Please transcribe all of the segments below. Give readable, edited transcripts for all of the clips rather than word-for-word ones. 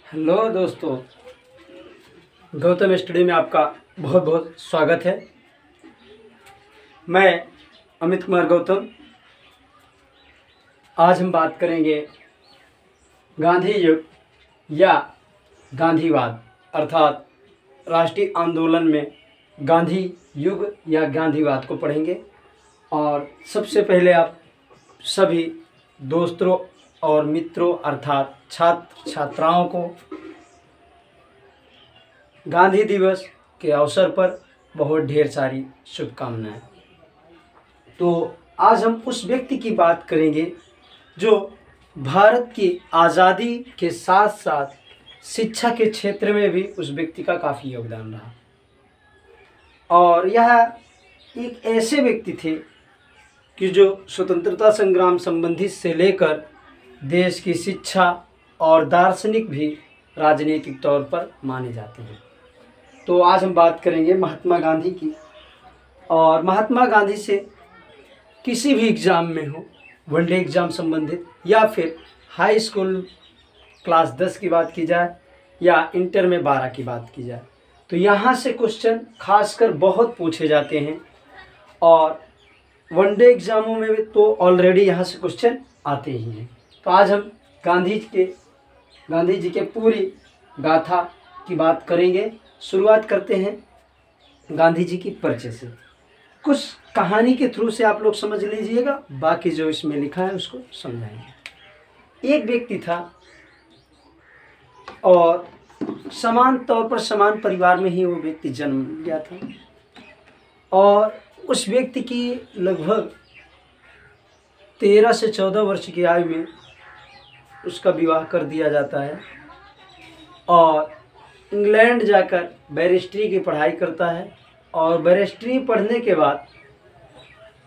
Hello दोस्तों, Gautam study में आपका बहुत बहुत स्वागत है। मैं अमित कुमार गौतम। आज हम बात करेंगे गांधी युग या गांधीवाद अर्थात राष्ट्रीय आंदोलन में गांधी युग या गांधीवाद को पढ़ेंगे। और सबसे पहले आप सभी दोस्तों और मित्रों अर्थात छात्र छात्राओं को गांधी दिवस के अवसर पर बहुत ढेर सारी शुभकामनाएं। तो आज हम उस व्यक्ति की बात करेंगे जो भारत की आज़ादी के साथ साथ शिक्षा के क्षेत्र में भी उस व्यक्ति का काफ़ी योगदान रहा। और यह एक ऐसे व्यक्ति थे कि जो स्वतंत्रता संग्राम संबंधी से लेकर देश की शिक्षा और दार्शनिक भी राजनीतिक तौर पर माने जाते हैं। तो आज हम बात करेंगे महात्मा गांधी की। और महात्मा गांधी से किसी भी एग्ज़ाम में हो, वनडे एग्ज़ाम संबंधित या फिर हाई स्कूल क्लास 10 की बात की जाए या इंटर में 12 की बात की जाए, तो यहाँ से क्वेश्चन खासकर बहुत पूछे जाते हैं। और वनडे एग्ज़ामों में भी तो ऑलरेडी यहाँ से क्वेश्चन आते ही हैं। तो आज हम गांधी जी के पूरी गाथा की बात करेंगे। शुरुआत करते हैं गांधी जी की परिचय से। कुछ कहानी के थ्रू से आप लोग समझ लीजिएगा, बाकी जो इसमें लिखा है उसको समझाएंगे। एक व्यक्ति था और समान तौर पर समान परिवार में ही वो व्यक्ति जन्म लिया था। और उस व्यक्ति की लगभग 13 से 14 वर्ष की आयु में उसका विवाह कर दिया जाता है और इंग्लैंड जाकर बैरिस्ट्री की पढ़ाई करता है। और बैरिस्ट्री पढ़ने के बाद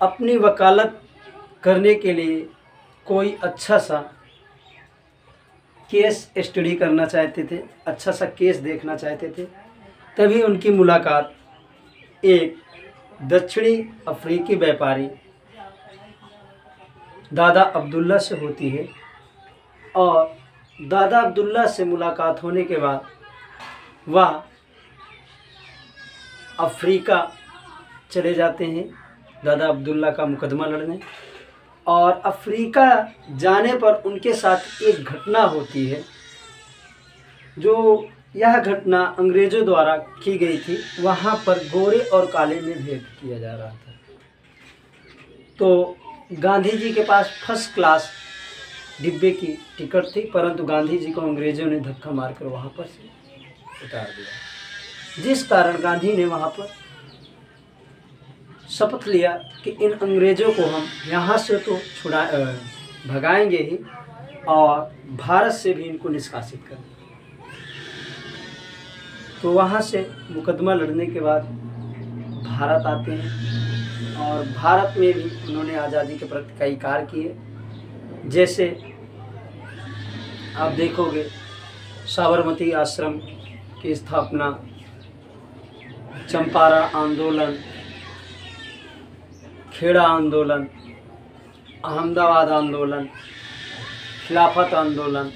अपनी वकालत करने के लिए कोई अच्छा सा केस स्टडी करना चाहते थे, अच्छा सा केस देखना चाहते थे। तभी उनकी मुलाकात एक दक्षिणी अफ्रीकी व्यापारी दादा अब्दुल्ला से होती है। और दादा अब्दुल्ला से मुलाकात होने के बाद वह अफ्रीका चले जाते हैं दादा अब्दुल्ला का मुकदमा लड़ने। और अफ्रीका जाने पर उनके साथ एक घटना होती है, जो यह घटना अंग्रेज़ों द्वारा की गई थी। वहाँ पर गोरे और काले में भेद किया जा रहा था। तो गांधी जी के पास फर्स्ट क्लास डिब्बे की टिकट थी, परंतु गांधी जी को अंग्रेज़ों ने धक्का मारकर वहाँ पर से उतार दिया, जिस कारण गांधी ने वहाँ पर शपथ लिया कि इन अंग्रेज़ों को हम यहाँ से तो भगाएंगे ही और भारत से भी इनको निष्कासित करेंगे। तो वहाँ से मुकदमा लड़ने के बाद भारत आते हैं और भारत में भी उन्होंने आज़ादी के प्रति कई कार्य किए। जैसे आप देखोगे साबरमती आश्रम की स्थापना, चंपारण आंदोलन, खेड़ा आंदोलन, अहमदाबाद आंदोलन, खिलाफत आंदोलन,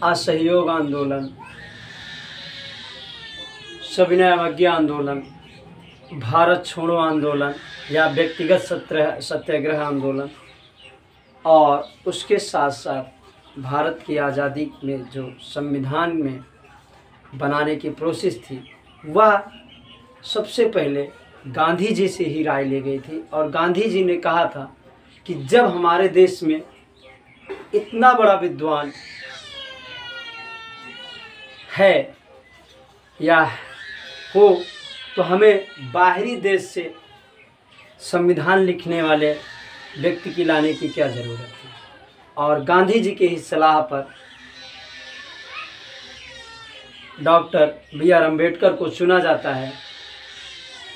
असहयोग आंदोलन, सविनय अवज्ञा आंदोलन, भारत छोड़ो आंदोलन या व्यक्तिगत सत्याग्रह आंदोलन। और उसके साथ साथ भारत की आज़ादी में जो संविधान में बनाने की प्रोसेस थी, वह सबसे पहले गांधी जी से ही राय ली गई थी। और गांधी जी ने कहा था कि जब हमारे देश में इतना बड़ा विद्वान है या हो, तो हमें बाहरी देश से संविधान लिखने वाले व्यक्ति की लाने की क्या ज़रूरत है। और गांधी जी की ही सलाह पर डॉक्टर B.R. अम्बेडकर को चुना जाता है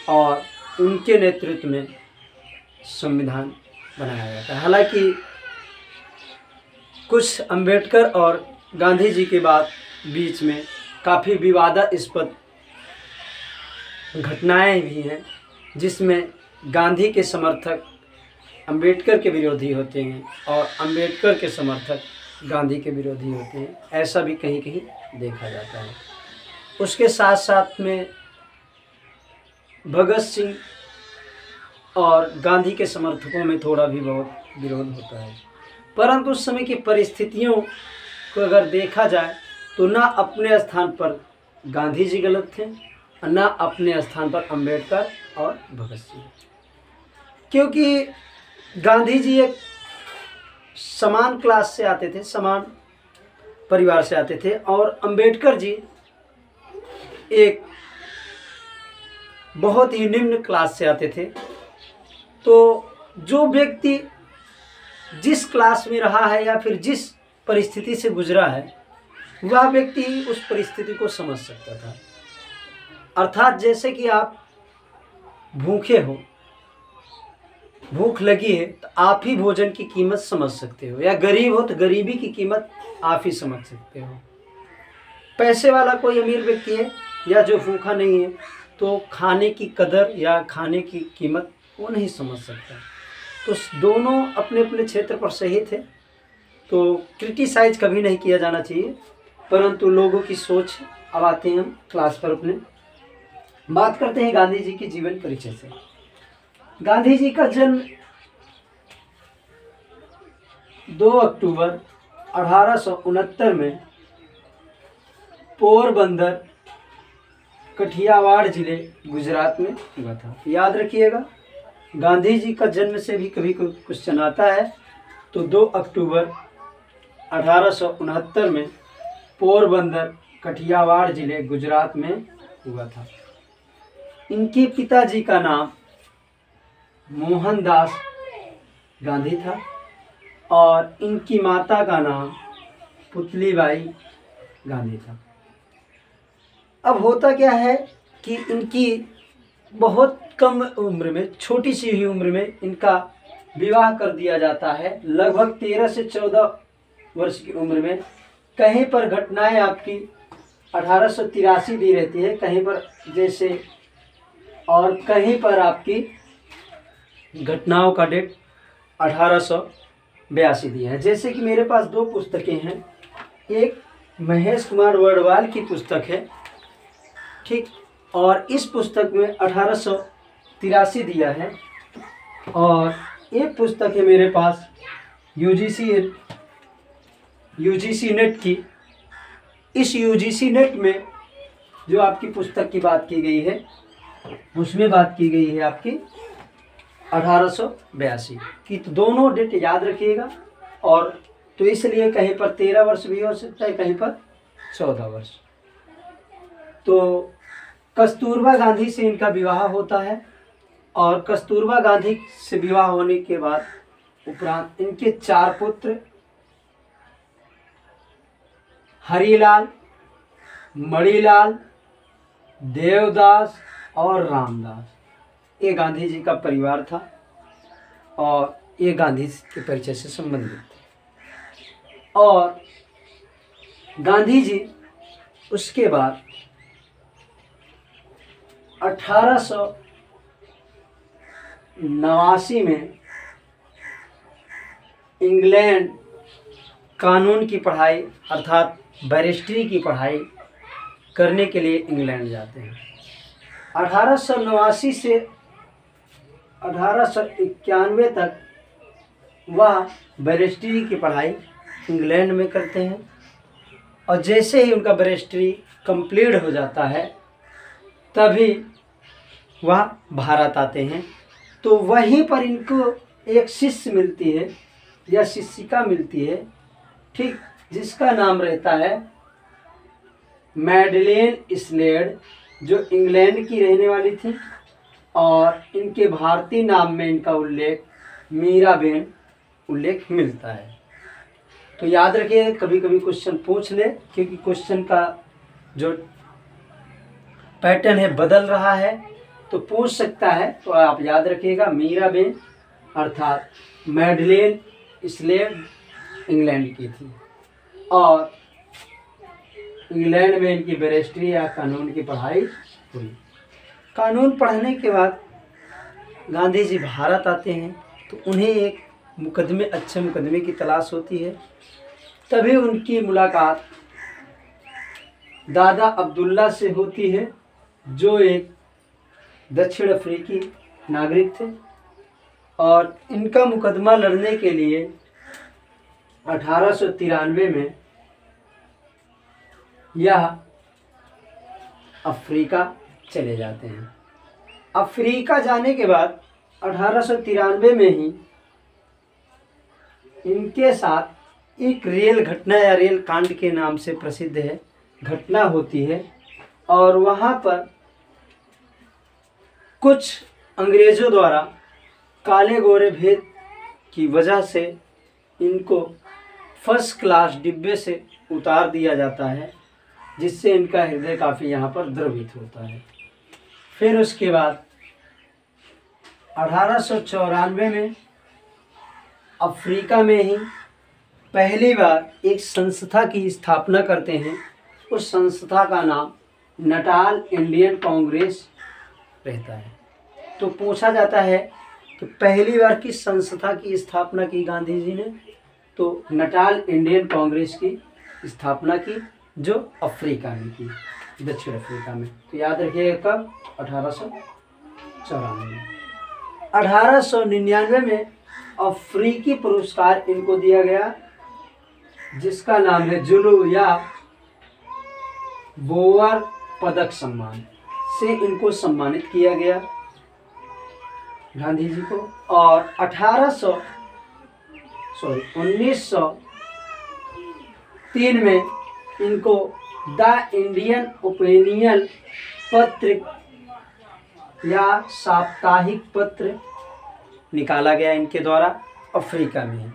और उनके नेतृत्व में संविधान बनाया जाता है। हालांकि कुछ अम्बेडकर और गांधी जी के बाद बीच में काफ़ी विवादास्पद घटनाएं भी हैं, जिसमें गांधी के समर्थक अम्बेडकर के विरोधी होते हैं और अम्बेडकर के समर्थक गांधी के विरोधी होते हैं, ऐसा भी कहीं कहीं देखा जाता है। उसके साथ साथ में भगत सिंह और गांधी के समर्थकों में थोड़ा भी बहुत विरोध होता है, परंतु उस समय की परिस्थितियों को अगर देखा जाए तो ना अपने स्थान पर गांधी जी गलत थे और ना अपने स्थान पर अंबेडकर और भगत सिंह, क्योंकि गांधी जी एक समान क्लास से आते थे, समान परिवार से आते थे, और अंबेडकर जी एक बहुत ही निम्न क्लास से आते थे। तो जो व्यक्ति जिस क्लास में रहा है या फिर जिस परिस्थिति से गुजरा है, वह व्यक्ति ही उस परिस्थिति को समझ सकता था। अर्थात जैसे कि आप भूखे हो, भूख लगी है, तो आप ही भोजन की कीमत समझ सकते हो, या गरीब हो तो गरीबी की कीमत आप ही समझ सकते हो। पैसे वाला कोई अमीर व्यक्ति है या जो भूखा नहीं है, तो खाने की कदर या खाने की कीमत वो नहीं समझ सकता। तो दोनों अपने अपने क्षेत्र पर सही थे, तो क्रिटिसाइज कभी नहीं किया जाना चाहिए, परंतु लोगों की सोच। अब आते हैं हम क्लास पर अपने, बात करते हैं गांधी जी के जीवन परिचय से। गांधी जी का जन्म 2 अक्टूबर 1869 में पोरबंदर, कठियावाड़ जिले, गुजरात में हुआ था। याद रखिएगा, गांधी जी का जन्म से भी कभी कोई क्वेश्चन आता है तो 2 अक्टूबर 1869 में पोरबंदर, कठियावाड़ जिले, गुजरात में हुआ था। इनके पिताजी का नाम मोहनदास गांधी था और इनकी माता का नाम पुतलीबाई गांधी था। अब होता क्या है कि इनकी बहुत कम उम्र में, छोटी सी ही उम्र में इनका विवाह कर दिया जाता है। लगभग 13 से 14 वर्ष की उम्र में। कहीं पर घटनाएं आपकी 1883 दी रहती है, कहीं पर जैसे, और कहीं पर आपकी घटनाओं का डेट 1882 दिया है। जैसे कि मेरे पास 2 पुस्तकें हैं, एक महेश कुमार वर्डवाल की पुस्तक है, ठीक, और इस पुस्तक में 1883 दिया है, और एक पुस्तक है मेरे पास यूजीसी नेट की। इस यूजीसी नेट में जो आपकी पुस्तक की बात की गई है, उसमें बात की गई है आपकी 1882 की। तो दोनों डेट याद रखिएगा, और तो इसलिए कहीं पर 13 वर्ष भी हो सकता है, कहीं पर 14 वर्ष। तो कस्तूरबा गांधी से इनका विवाह होता है, और कस्तूरबा गांधी से विवाह होने के बाद उपरांत इनके 4 पुत्र हरिलाल, मणिलाल, देवदास और रामदास, ये गांधी जी का परिवार था और ये गांधी के परिचय से संबंधित थे। और गांधी जी उसके बाद 1889 में इंग्लैंड कानून की पढ़ाई अर्थात बैरिस्ट्री की पढ़ाई करने के लिए इंग्लैंड जाते हैं। 1889 से 1891 तक वह बैरिस्ट्री की पढ़ाई इंग्लैंड में करते हैं, और जैसे ही उनका बैरिस्ट्री कंप्लीट हो जाता है तभी वह भारत आते हैं। तो वहीं पर इनको एक शिष्य मिलती है या शिक्षिका मिलती है, ठीक, जिसका नाम रहता है मैडलेन स्लेड, जो इंग्लैंड की रहने वाली थी, और इनके भारतीय नाम में इनका उल्लेख मीराबेन उल्लेख मिलता है। तो याद रखिए, कभी कभी क्वेश्चन पूछ ले, क्योंकि क्वेश्चन का जो पैटर्न है बदल रहा है, तो पूछ सकता है, तो आप याद रखिएगा मीराबेन अर्थात मैडलेन स्लेड इंग्लैंड की थी, और इंग्लैंड में इनकी बैरिस्ट्री या कानून की पढ़ाई हुई। कानून पढ़ने के बाद गांधी जी भारत आते हैं, तो उन्हें एक अच्छे मुकदमे की तलाश होती है, तभी उनकी मुलाकात दादा अब्दुल्ला से होती है, जो एक दक्षिण अफ्रीकी नागरिक थे, और इनका मुकदमा लड़ने के लिए 1893 में यह अफ्रीका चले जाते हैं। अफ्रीका जाने के बाद 1893 में ही इनके साथ एक रेल घटना या रेल कांड के नाम से प्रसिद्ध है घटना होती है, और वहाँ पर कुछ अंग्रेज़ों द्वारा काले गोरे भेद की वजह से इनको फर्स्ट क्लास डिब्बे से उतार दिया जाता है, जिससे इनका हृदय काफ़ी यहाँ पर द्रवित होता है। फिर उसके बाद 1894 में अफ्रीका में ही पहली बार एक संस्था की स्थापना करते हैं। उस संस्था का नाम नटाल इंडियन कांग्रेस रहता है। तो पूछा जाता है कि पहली बार किस संस्था की स्थापना की गांधी जी ने, तो नटाल इंडियन कांग्रेस की स्थापना की, जो अफ्रीका में की, दक्षिण अफ्रीका में। तो याद रखिएगा कब, 1894 में। 1899 में अफ्रीकी पुरस्कार इनको दिया गया, जिसका नाम है जुलू या बोअर पदक सम्मान से इनको सम्मानित किया गया गांधी जी को। और 1903 में इनको द इंडियन ओपिनियन पत्र या साप्ताहिक पत्र निकाला गया इनके द्वारा अफ्रीका में।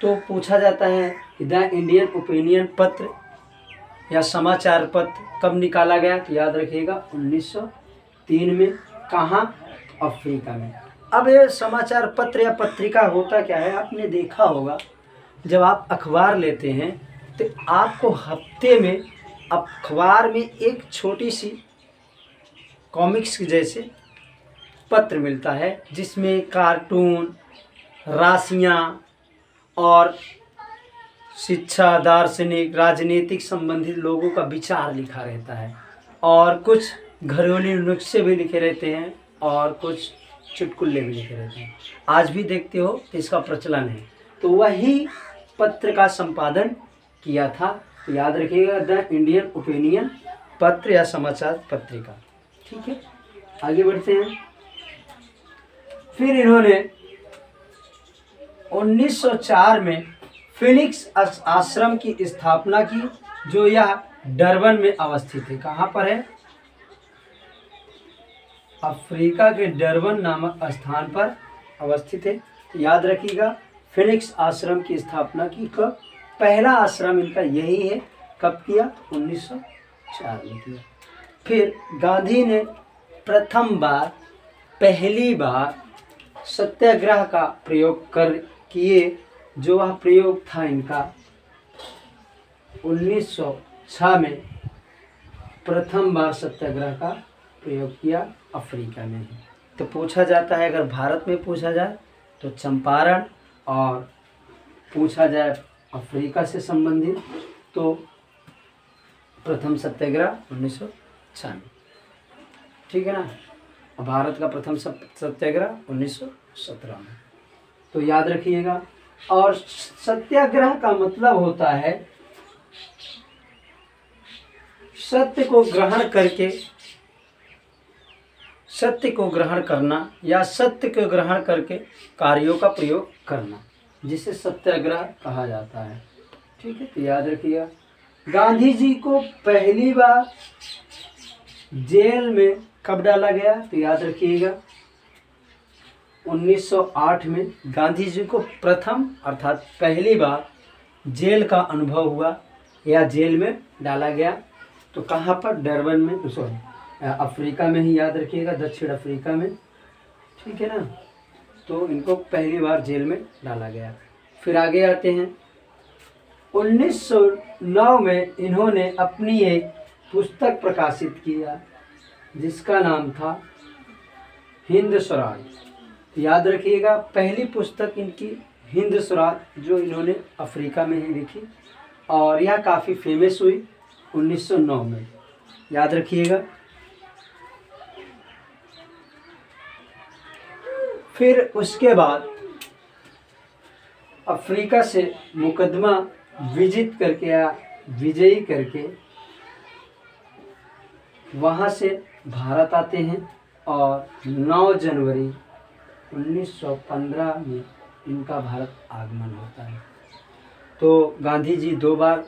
तो पूछा जाता है कि द इंडियन ओपिनियन पत्र या समाचार पत्र कब निकाला गया, तो याद रखिएगा 1903 में। कहाँ, अफ्रीका में। अब ये समाचार पत्र या पत्रिका होता क्या है, आपने देखा होगा जब आप अखबार लेते हैं तो आपको हफ्ते में अखबार में एक छोटी सी कॉमिक्स जैसे पत्र मिलता है, जिसमें कार्टून, राशियाँ और शिक्षा, दार्शनिक, राजनीतिक संबंधित लोगों का विचार लिखा रहता है, और कुछ घरेलू नुस्खे भी लिखे रहते हैं, और कुछ चुटकुले भी लिखे रहते हैं। आज भी देखते हो तो इसका प्रचलन है। तो वही पत्र का संपादन किया था। तो याद रखिएगा द इंडियन ओपिनियन पत्र या समाचार पत्रिका। ठीक है, आगे बढ़ते हैं। फिर इन्होंने 1904 में फिनिक्स आश्रम की स्थापना की, जो यह डरबन में अवस्थित है। कहाँ पर है, अफ्रीका के डरबन नामक स्थान पर अवस्थित है। तो याद रखिएगा फिनिक्स आश्रम की स्थापना की कब, पहला आश्रम इनका यही है। कब किया, 1904 में किया। फिर गांधी ने पहली बार सत्याग्रह का प्रयोग किए, जो वह प्रयोग था इनका 1906 में प्रथम बार सत्याग्रह का प्रयोग किया अफ्रीका में ही। तो पूछा जाता है, अगर भारत में पूछा जाए तो चंपारण, और पूछा जाए अफ्रीका से संबंधित तो प्रथम सत्याग्रह 1906 में। ठीक है ना। भारत का प्रथम सत्याग्रह 1917 में। तो याद रखिएगा। और सत्याग्रह का मतलब होता है सत्य को ग्रहण करना या सत्य को ग्रहण करके कार्यों का प्रयोग करना, जिसे सत्याग्रह कहा जाता है। ठीक है, तो याद रखिएगा। गांधी जी को पहली बार जेल में कब डाला गया, तो याद रखिएगा 1908 में गांधी जी को प्रथम अर्थात पहली बार जेल का अनुभव हुआ या जेल में डाला गया। तो कहाँ पर, डरबन में, सॉरी अफ्रीका में ही, याद रखिएगा दक्षिण अफ्रीका में। ठीक है ना। तो इनको पहली बार जेल में डाला गया। फिर आगे आते हैं। 1909 में इन्होंने अपनी एक पुस्तक प्रकाशित किया, जिसका नाम था हिंद स्वराज। याद रखिएगा पहली पुस्तक इनकी हिंद स्वराज, जो इन्होंने अफ्रीका में ही लिखी। और यह काफ़ी फेमस हुई 1909 में, याद रखिएगा। फिर उसके बाद अफ्रीका से मुकदमा विजित करके या विजयी करके वहाँ से भारत आते हैं और 9 जनवरी 1915 में इनका भारत आगमन होता है। तो गांधी जी 2 बार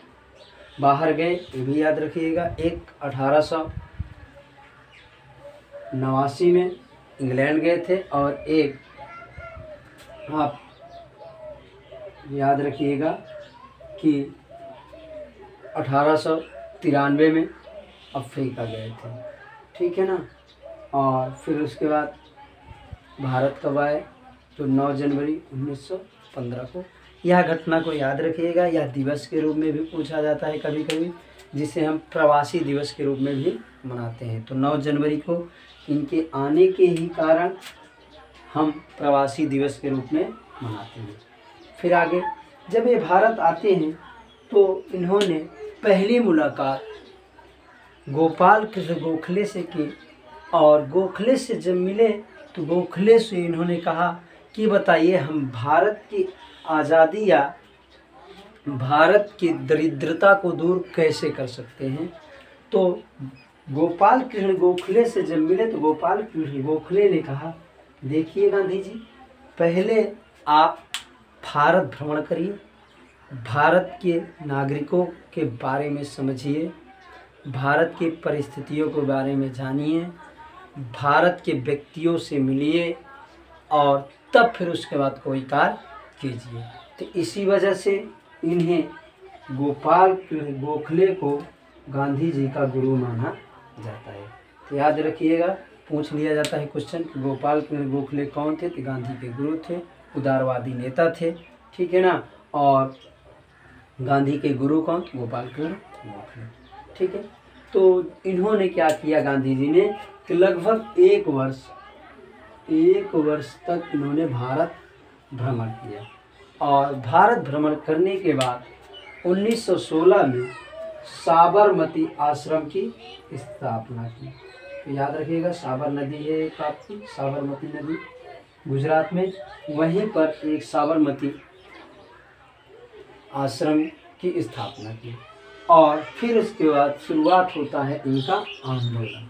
बाहर गए, ये भी याद रखिएगा। एक 1889 में इंग्लैंड गए थे और एक आप याद रखिएगा कि 1893 में अफ्रीका गए थे, ठीक है ना। और फिर उसके बाद भारत कब आए, तो 9 जनवरी 1915 को। यह घटना को याद रखिएगा। यह दिवस के रूप में भी पूछा जाता है कभी कभी, जिसे हम प्रवासी दिवस के रूप में भी मनाते हैं। तो 9 जनवरी को इनके आने के ही कारण हम प्रवासी दिवस के रूप में मनाते हैं। फिर आगे जब ये भारत आते हैं तो इन्होंने पहली मुलाकात गोपाल कृष्ण गोखले से की, और गोखले से जब मिले तो गोखले से इन्होंने कहा कि बताइए हम भारत की आज़ादी या भारत की दरिद्रता को दूर कैसे कर सकते हैं। तो गोपाल कृष्ण गोखले से जब मिले तो गोपाल कृष्ण गोखले ने कहा, देखिए गांधी जी, पहले आप भारत भ्रमण करिए, भारत के नागरिकों के बारे में समझिए, भारत की परिस्थितियों के बारे में जानिए, भारत के व्यक्तियों से मिलिए और तब फिर उसके बाद कोई कार्य कीजिए। तो इसी वजह से इन्हें गोपाल कृष्ण गोखले को गांधी जी का गुरु माना जाता है। तो याद रखिएगा, पूछ लिया जाता है क्वेश्चन, गोपाल कृष्ण गोखले कौन थे, तो गांधी के गुरु थे, उदारवादी नेता थे, ठीक है ना। और गांधी के गुरु कौन, गोपाल कृष्ण गोखले, ठीक है। तो इन्होंने क्या किया गांधी जी ने कि लगभग एक वर्ष तक इन्होंने भारत भ्रमण किया, और भारत भ्रमण करने के बाद 1916 में साबरमती आश्रम की स्थापना की। तो याद रखिएगा, साबर नदी है एक आपकी, साबरमती नदी गुजरात में, वहीं पर एक साबरमती आश्रम की स्थापना की। और फिर उसके बाद शुरुआत होता है इनका आंदोलन।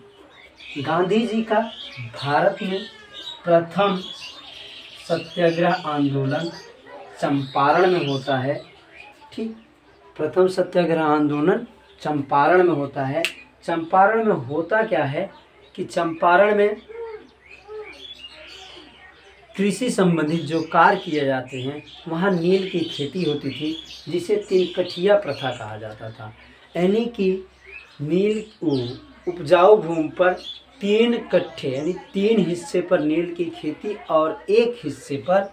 गांधी जी का भारत में प्रथम सत्याग्रह आंदोलन चंपारण में होता है, ठीक। प्रथम सत्याग्रह आंदोलन चंपारण में होता है। चंपारण में होता क्या है कि चंपारण में कृषि संबंधित जो कार्य किए जाते हैं, वहाँ नील की खेती होती थी, जिसे 3 कठिया प्रथा कहा जाता था। यानी कि नील उपजाऊ भूमि पर 3 कट्ठे यानी 3 हिस्से पर नील की खेती और 1 हिस्से पर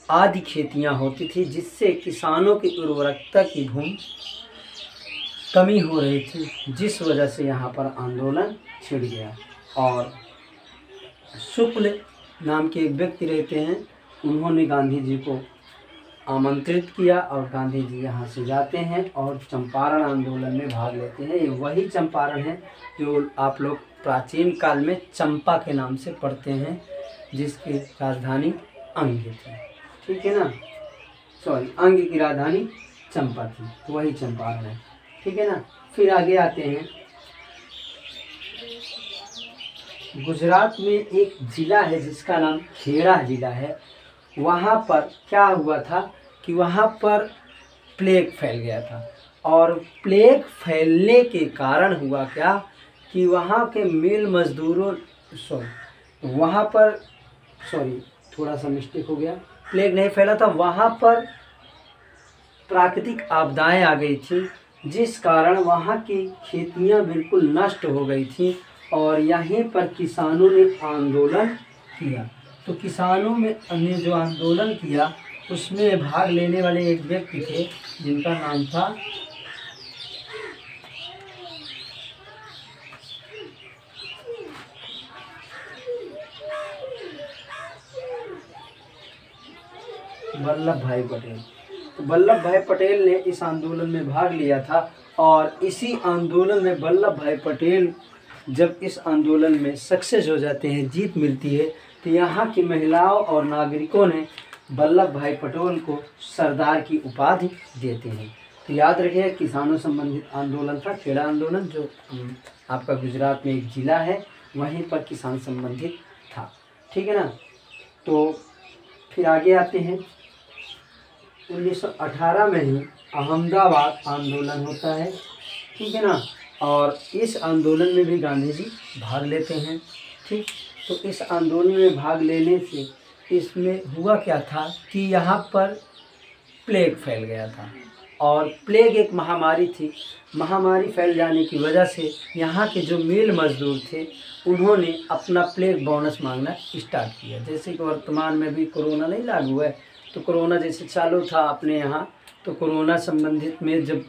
आदि खेतियाँ होती थी, जिससे किसानों की उर्वरकता की भूमि कमी हो रही थी, जिस वजह से यहाँ पर आंदोलन छिड़ गया। और शुक्ल नाम के एक व्यक्ति रहते हैं, उन्होंने गांधी जी को आमंत्रित किया और गांधी जी यहाँ से जाते हैं और चंपारण आंदोलन में भाग लेते हैं। ये वही चंपारण है जो आप लोग प्राचीन काल में चंपा के नाम से पढ़ते हैं, जिसकी राजधानी अंग थी, ठीक है ना। अंग की राजधानी चंपा थी, तो वही चंपारण है, ठीक है ना। फिर आगे आते हैं, गुजरात में एक ज़िला है जिसका नाम खेड़ा ज़िला है। वहाँ पर क्या हुआ था कि वहाँ पर प्लेग फैल गया था, और प्लेग फैलने के कारण हुआ क्या कि वहाँ के मिल मजदूरों थोड़ा सा मिस्टेक हो गया, प्लेग नहीं फैला था, वहाँ पर प्राकृतिक आपदाएं आ गई थी, जिस कारण वहाँ की खेतियाँ बिल्कुल नष्ट हो गई थी। और यहीं पर किसानों ने आंदोलन किया। तो किसानों ने जो आंदोलन किया उसमें भाग लेने वाले एक व्यक्ति थे जिनका नाम था वल्लभ भाई पटेल। तो वल्लभ भाई पटेल ने इस आंदोलन में भाग लिया था। और इसी आंदोलन में वल्लभ भाई पटेल जब इस आंदोलन में सक्सेस हो जाते हैं, जीत मिलती है, तो यहाँ की महिलाओं और नागरिकों ने वल्लभ भाई पटेल को सरदार की उपाधि देते हैं। तो याद रखिए, किसानों संबंधित आंदोलन था खेड़ा आंदोलन, जो आपका गुजरात में एक ज़िला है, वहीं पर किसान संबंधित था। ठीक है ना। तो फिर आगे आते हैं, 1918 में ही अहमदाबाद आंदोलन होता है। ठीक है ना। और इस आंदोलन में भी गांधी जी भाग लेते हैं। ठीक। तो इस आंदोलन में भाग लेने से इसमें हुआ क्या था कि यहाँ पर प्लेग फैल गया था, और प्लेग एक महामारी थी। महामारी फैल जाने की वजह से यहाँ के जो मिल मजदूर थे, उन्होंने अपना प्लेग बोनस मांगना स्टार्ट किया। जैसे कि वर्तमान में भी कोरोना नहीं लागू है, तो कोरोना जैसे चालू था अपने यहाँ, तो कोरोना संबंधित में जब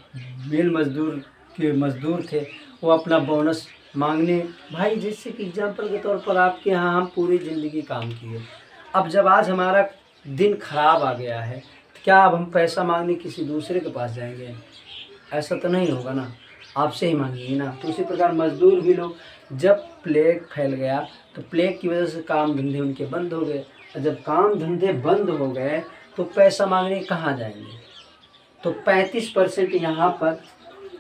मिल मजदूर के मजदूर थे, वो अपना बोनस मांगने, भाई जैसे कि एग्जाम्पल के तौर पर आपके यहाँ हम पूरी ज़िंदगी काम किए, अब जब आज हमारा दिन खराब आ गया है, क्या अब हम पैसा मांगने किसी दूसरे के पास जाएंगे? ऐसा तो नहीं होगा ना, आपसे ही मांगेंगे ना। तो इसी प्रकार मजदूर भी लोग, जब प्लेग फैल गया तो प्लेग की वजह से काम धंधे उनके बंद हो गए, और जब काम धंधे बंद हो गए तो पैसा मांगने कहाँ जाएंगे? तो 35% यहाँ पर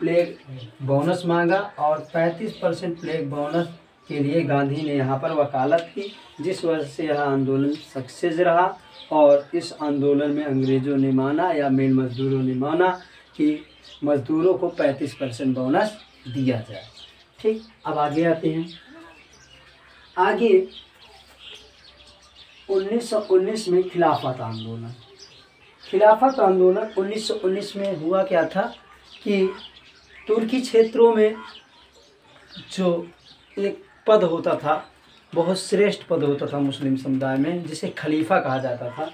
प्लेग बोनस मांगा, और 35% प्लेग बोनस के लिए गांधी ने यहाँ पर वकालत की, जिस वजह से यह आंदोलन सक्सेस रहा। और इस आंदोलन में अंग्रेज़ों ने माना, या मिल मजदूरों ने माना कि मजदूरों को 35% बोनस दिया जाए। ठीक। अब आगे आते हैं। आगे 1919 में खिलाफत आंदोलन। खिलाफत आंदोलन 1919 में हुआ क्या था कि तुर्की क्षेत्रों में जो एक पद होता था, बहुत श्रेष्ठ पद होता था मुस्लिम समुदाय में, जिसे खलीफा कहा जाता था।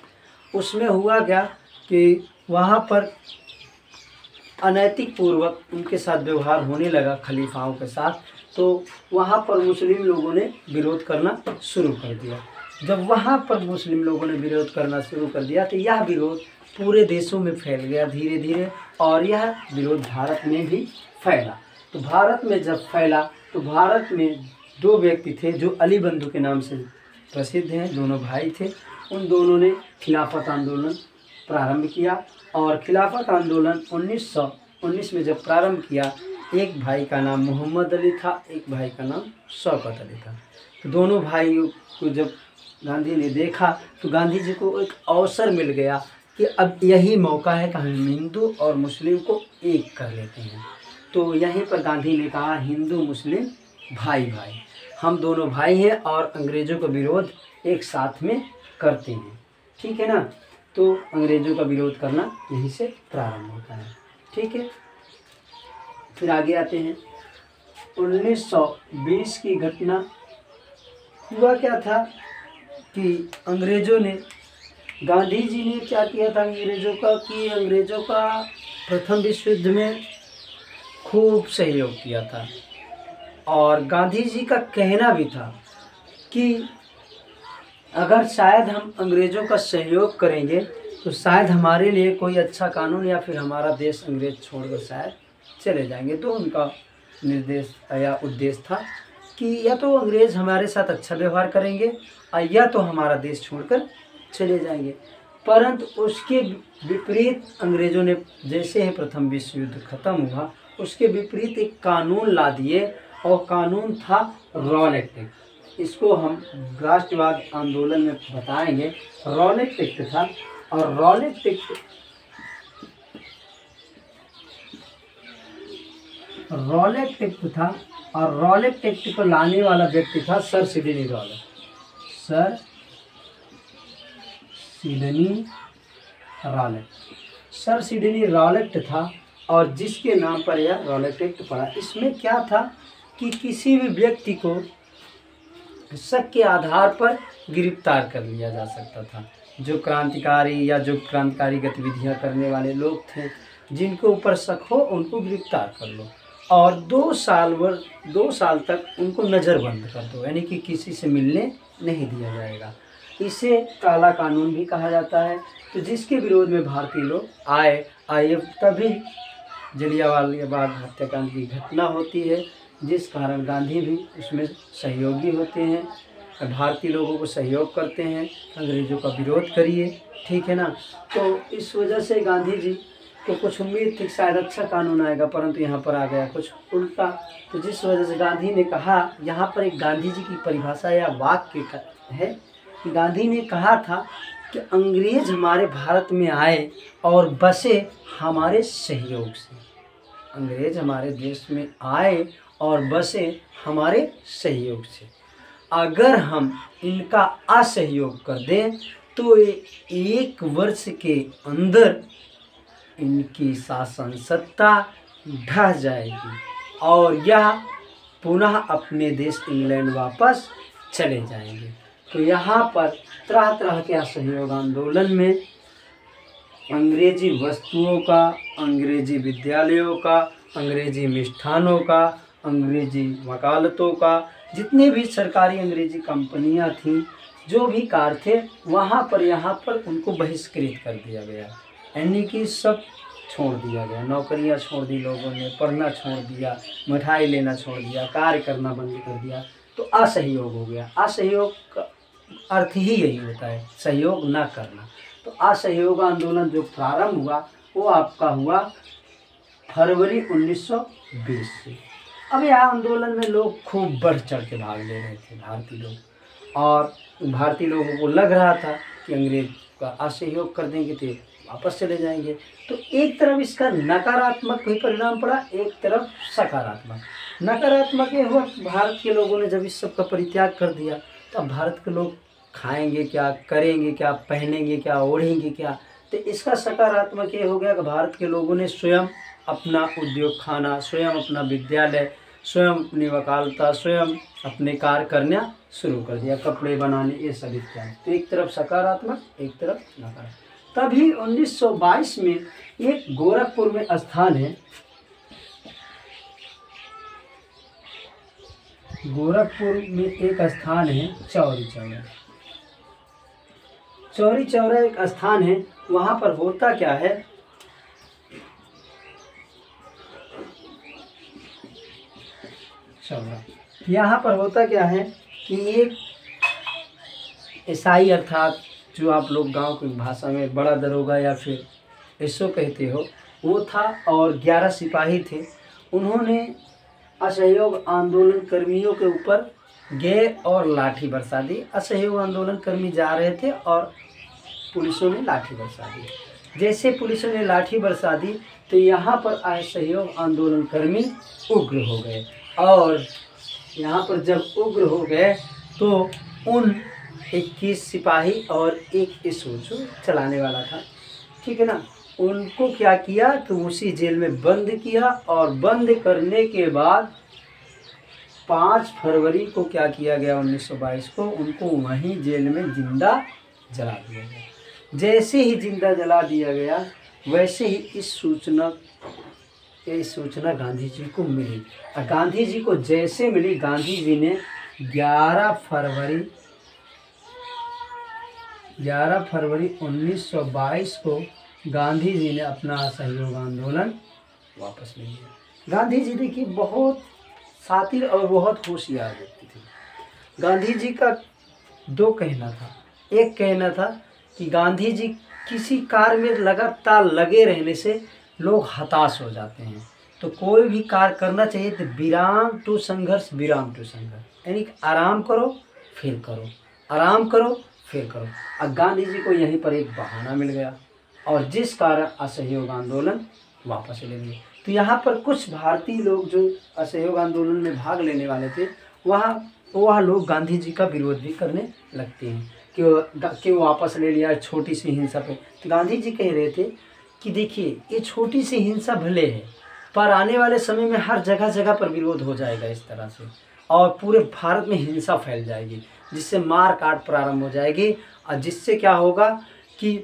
उसमें हुआ क्या कि वहाँ पर अनैतिक पूर्वक उनके साथ व्यवहार होने लगा खलीफाओं के साथ, तो वहाँ पर मुस्लिम लोगों ने विरोध करना शुरू कर दिया। जब वहाँ पर मुस्लिम लोगों ने विरोध करना शुरू कर दिया, तो यह विरोध पूरे देशों में फैल गया धीरे धीरे, और यह विरोध भारत में भी फैला। तो भारत में जब फैला, तो भारत में दो व्यक्ति थे जो अली बंधु के नाम से प्रसिद्ध हैं, दोनों भाई थे। उन दोनों ने खिलाफत आंदोलन प्रारंभ किया, और खिलाफत आंदोलन 1919 में जब प्रारंभ किया, एक भाई का नाम मोहम्मद अली था, एक भाई का नाम शौकत अली था। तो दोनों भाइयों को जब गांधी ने देखा, तो गांधी जी को एक अवसर मिल गया कि अब यही मौका है कि हम हिंदू और मुस्लिम को एक कर लेते हैं। तो यहीं पर गांधी ने कहा, हिंदू मुस्लिम भाई भाई, हम दोनों भाई हैं और अंग्रेज़ों का विरोध एक साथ में करते हैं। ठीक है ना। तो अंग्रेज़ों का विरोध करना यहीं से प्रारंभ होता है। ठीक है। फिर आगे आते हैं, 1920 की घटना। हुआ क्या था कि अंग्रेज़ों ने, गांधी जी ने क्या किया था अंग्रेज़ों का, कि अंग्रेज़ों का प्रथम विश्व युद्ध में खूब सहयोग किया था। और गांधी जी का कहना भी था कि अगर शायद हम अंग्रेज़ों का सहयोग करेंगे, तो शायद हमारे लिए कोई अच्छा कानून, या फिर हमारा देश अंग्रेज़ छोड़कर शायद चले जाएंगे। तो उनका निर्देश या उद्देश्य था कि या तो अंग्रेज़ हमारे साथ अच्छा व्यवहार करेंगे, या तो हमारा देश छोड़कर चले जाएंगे। परंतु उसके विपरीत अंग्रेज़ों ने, जैसे ही प्रथम विश्व युद्ध खत्म हुआ, उसके विपरीत एक कानून ला दिए, और कानून था रॉलेट एक्ट। इसको हम राष्ट्रवाद आंदोलन में बताएंगे। रॉलेट एक्ट था, और रॉलेट एक्ट था, और रॉलेट एक्ट को लाने वाला व्यक्ति था sir Sydney Rowlatt. Sir Sydney Rowlatt था, और जिसके नाम पर यह रॉलेट एक्ट पड़ा। इसमें क्या था कि किसी भी व्यक्ति को शक के आधार पर गिरफ्तार कर लिया जा सकता था। जो क्रांतिकारी या जो क्रांतिकारी गतिविधियां करने वाले लोग थे, जिनके ऊपर शक हो, उनको गिरफ्तार कर लो, और 2 साल तक उनको नज़रबंद कर दो, यानी कि किसी से मिलने नहीं दिया जाएगा। इसे काला कानून भी कहा जाता है। तो जिसके विरोध में भारतीय लोग आए तभी जलियांवाला बाग हत्याकांड की घटना होती है, जिस कारण गांधी भी उसमें सहयोगी होते हैं, भारतीय लोगों को सहयोग करते हैं, अंग्रेज़ों का विरोध करिए, ठीक है ना। तो इस वजह से गांधी जी को कुछ उम्मीद थी शायद अच्छा कानून आएगा, परंतु यहाँ पर आ गया कुछ उल्टा। तो जिस वजह से गांधी ने कहा, यहाँ पर एक गांधी जी की परिभाषा या वाक्य है कि गांधी ने कहा था कि अंग्रेज हमारे भारत में आए और बसे हमारे सहयोग से। अंग्रेज हमारे देश में आए और बसे हमारे सहयोग से। अगर हम इनका असहयोग कर दें तो 1 वर्ष के अंदर इनकी शासन सत्ता ढह जाएगी और यह पुनः अपने देश इंग्लैंड वापस चले जाएंगे। तो यहाँ पर तरह तरह के असहयोग आंदोलन में अंग्रेजी वस्तुओं का, अंग्रेजी विद्यालयों का, अंग्रेजी मिष्ठानों का, अंग्रेजी वकालतों का, जितने भी सरकारी अंग्रेजी कंपनियां थीं, जो भी कार थे, वहाँ पर यहाँ पर उनको बहिष्कृत कर दिया गया, यानी कि सब छोड़ दिया गया। नौकरियाँ छोड़ दी लोगों ने, पढ़ना छोड़ दिया, मिठाई लेना छोड़ दिया, कार्य करना बंद कर दिया। तो असहयोग हो गया। असहयोग का अर्थ ही यही होता है, सहयोग ना करना। तो असहयोग आंदोलन जो प्रारंभ हुआ वो आपका हुआ फरवरी 1920 से। अब यह आंदोलन में लोग खूब बढ़ चढ़ के भाग ले रहे थे, भारतीय लोग, और भारतीय लोगों को लग रहा था कि अंग्रेज का असहयोग कर देंगे तो वापस चले जाएंगे। तो एक तरफ इसका नकारात्मक भी परिणाम पड़ा, एक तरफ सकारात्मक। नकारात्मक ये हुआ, भारत के लोगों ने जब इस सब का परित्याग कर दिया तब भारत के लोग खाएंगे क्या, करेंगे क्या, पहनेंगे क्या, ओढ़ेंगे क्या। तो इसका सकारात्मक ये हो गया कि भारत के लोगों ने स्वयं अपना उद्योग खाना, स्वयं अपना विद्यालय, स्वयं अपनी वकालता, स्वयं अपने कार्य करना शुरू कर दिया, कपड़े बनाने, ये सब इत्यादि। तो एक तरफ सकारात्मक, एक तरफ नकारात्मक। तभी 1922 में एक गोरखपुर में स्थान है, गोरखपुर में एक स्थान है चौरी चौरा। चौरी चौरा एक स्थान है, वहाँ पर होता क्या है, यहाँ पर होता क्या है कि एक ईसाई, अर्थात जो आप लोग गांव की भाषा में बड़ा दरोगा या फिर ऐसो कहते हो, वो था, और 11 सिपाही थे। उन्होंने असहयोग आंदोलन कर्मियों के ऊपर गए और लाठी बरसा दी। असहयोग आंदोलन कर्मी जा रहे थे और पुलिसों ने लाठी बरसा दी। जैसे पुलिसों ने लाठी बरसा दी तो यहाँ पर असहयोग आंदोलन कर्मी उग्र हो गए, और यहाँ पर जब उग्र हो गए तो उन 21 सिपाही और एक इसो जो चलाने वाला था, ठीक है ना, उनको क्या किया कि उसी जेल में बंद किया, और बंद करने के बाद 5 फरवरी को क्या किया गया 1922 को, उनको वहीं जेल में जिंदा जला दिया गया। जैसे ही जिंदा जला दिया गया वैसे ही इस सूचना गांधी जी को मिली, और गांधी जी को जैसे मिली, गांधी जी ने 11 फरवरी 1922 को गांधी जी ने अपना असहयोग आंदोलन वापस ले लिया। गांधी जी देखिए बहुत शातिर और बहुत होशियार व्यक्ति थे। गांधी जी का 2 कहना था। एक कहना था कि गांधी जी किसी कार्य में लगातार लगे रहने से लोग हताश हो जाते हैं, तो कोई भी कार्य करना चाहिए तो विराम टू संघर्ष, विराम टू संघर्ष, यानी कि आराम करो फिर करो, आराम करो फिर करो। अब गांधी जी को यहीं पर एक बहाना मिल गया, और जिस कारण असहयोग आंदोलन वापस ले लिए। तो यहाँ पर कुछ भारतीय लोग जो असहयोग आंदोलन में भाग लेने वाले थे, वह लोग गांधी जी का विरोध भी करने लगते हैं कि वो वापस ले लिया छोटी सी हिंसा पे। तो गांधी जी कह रहे थे कि देखिए ये छोटी सी हिंसा भले है, पर आने वाले समय में हर जगह जगह पर विरोध हो जाएगा इस तरह से, और पूरे भारत में हिंसा फैल जाएगी, जिससे मार काट प्रारंभ हो जाएगी, और जिससे क्या होगा कि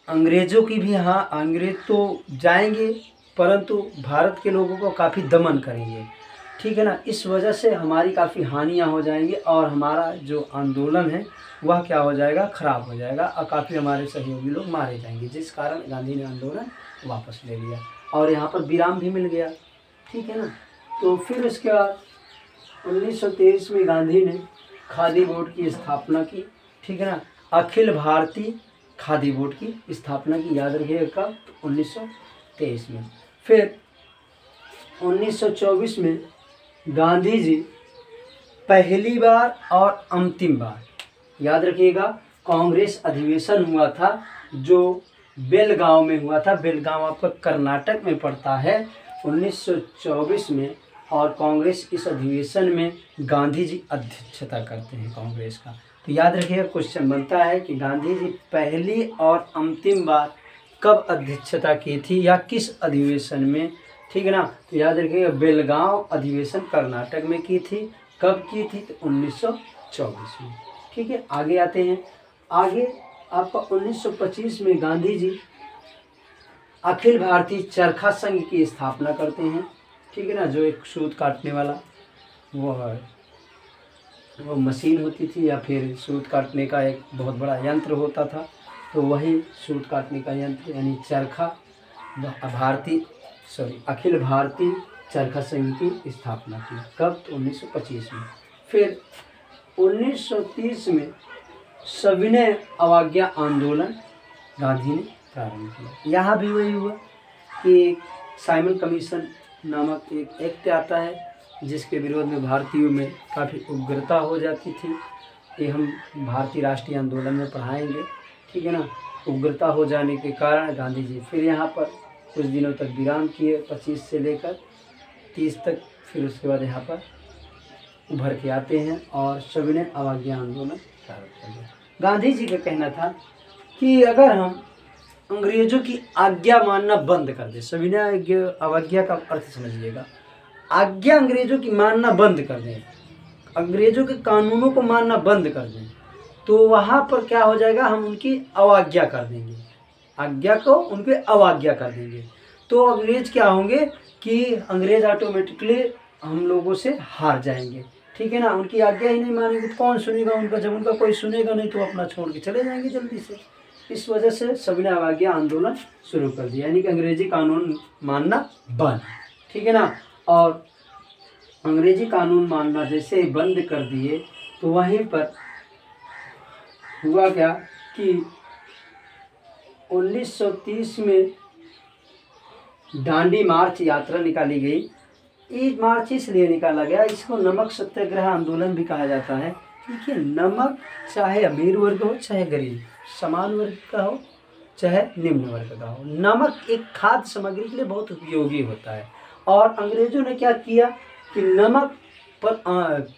अंग्रेज़ों की भी, हाँ अंग्रेज तो जाएंगे परंतु भारत के लोगों को काफ़ी दमन करेंगे, ठीक है ना। इस वजह से हमारी काफ़ी हानियाँ हो जाएंगी और हमारा जो आंदोलन है वह क्या हो जाएगा, ख़राब हो जाएगा और काफ़ी हमारे सहयोगी लोग मारे जाएंगे, जिस कारण गांधी ने आंदोलन वापस ले लिया और यहाँ पर विराम भी मिल गया। ठीक है ना। तो फिर उसके बाद 1923 में गांधी ने खादी बोर्ड की स्थापना की। ठीक है ना। अखिल भारतीय खादी बोर्ड की स्थापना की, याद रखिएगा कब, 1923 में। फिर 1924 में गांधी जी पहली बार और अंतिम बार, याद रखिएगा, कांग्रेस अधिवेशन हुआ था जो बेलगांव में हुआ था। बेलगांव आपका कर्नाटक में पड़ता है। 1924 में और कांग्रेस इस अधिवेशन में गांधी जी अध्यक्षता करते हैं कांग्रेस का। तो याद रखिएगा, क्वेश्चन बनता है कि गांधी जी पहली और अंतिम बार कब अध्यक्षता की थी या किस अधिवेशन में। ठीक है ना। तो याद रखिएगा, बेलगांव अधिवेशन कर्नाटक में की थी। कब की थी, तो 1924 में। ठीक है। आगे आते हैं। आगे आपका 1925 में गांधी जी अखिल भारतीय चरखा संघ की स्थापना करते हैं। ठीक है ना। जो एक सूत काटने वाला वो मशीन होती थी या फिर सूत काटने का एक बहुत बड़ा यंत्र होता था, तो वही सूत काटने का यंत्र यानी चरखा अखिल भारतीय चरखा संघ की स्थापना की। कब, तो 1925 में। फिर 1930 में सविनय अवज्ञा आंदोलन गांधी ने प्रारंभ किया। यहाँ भी वही हुआ कि साइमन कमीशन नामक एक एक्ट आता है जिसके विरोध में भारतीयों में काफ़ी उग्रता हो जाती थी। ये हम भारतीय राष्ट्रीय आंदोलन में पढ़ाएंगे। ठीक है ना। उग्रता हो जाने के कारण गांधी जी फिर यहाँ पर कुछ दिनों तक विराम किए, 25 से लेकर 30 तक। फिर उसके बाद यहाँ पर उभर के आते हैं और सविनय अवज्ञा आंदोलन प्रारंभ कर दिया। गांधी जी का कहना था कि अगर हम अंग्रेजों की आज्ञा मानना बंद कर दें, सविनय अवज्ञा का अर्थ समझिएगा, आज्ञा अंग्रेजों की मानना बंद कर दें, अंग्रेजों के कानूनों को मानना बंद कर दें, तो वहाँ पर क्या हो जाएगा, हम उनकी अवज्ञा कर देंगे, आज्ञा को उनकी अवज्ञा कर देंगे। तो अंग्रेज क्या होंगे कि अंग्रेज ऑटोमेटिकली हम लोगों से हार जाएंगे। ठीक है ना। उनकी आज्ञा ही नहीं मानेंगे तो कौन सुनेगा उनका, जब उनका कोई सुनेगा नहीं तो अपना छोड़ के चले जाएंगे जल्दी से। इस वजह से सविनय अवज्ञा आंदोलन शुरू कर दिया, यानी कि अंग्रेजी कानून मानना बंद। ठीक है ना। और अंग्रेजी कानून मानना जैसे ही बंद कर दिए तो वहीं पर हुआ क्या कि 1930 में दांडी मार्च यात्रा निकाली गई। ये मार्च इसलिए निकाला गया, इसको नमक सत्याग्रह आंदोलन भी कहा जाता है। देखिए, नमक चाहे अमीर वर्ग हो चाहे गरीब, समान वर्ग का हो चाहे निम्न वर्ग का हो, नमक एक खाद्य सामग्री के लिए बहुत उपयोगी होता है। और अंग्रेजों ने क्या किया कि नमक पर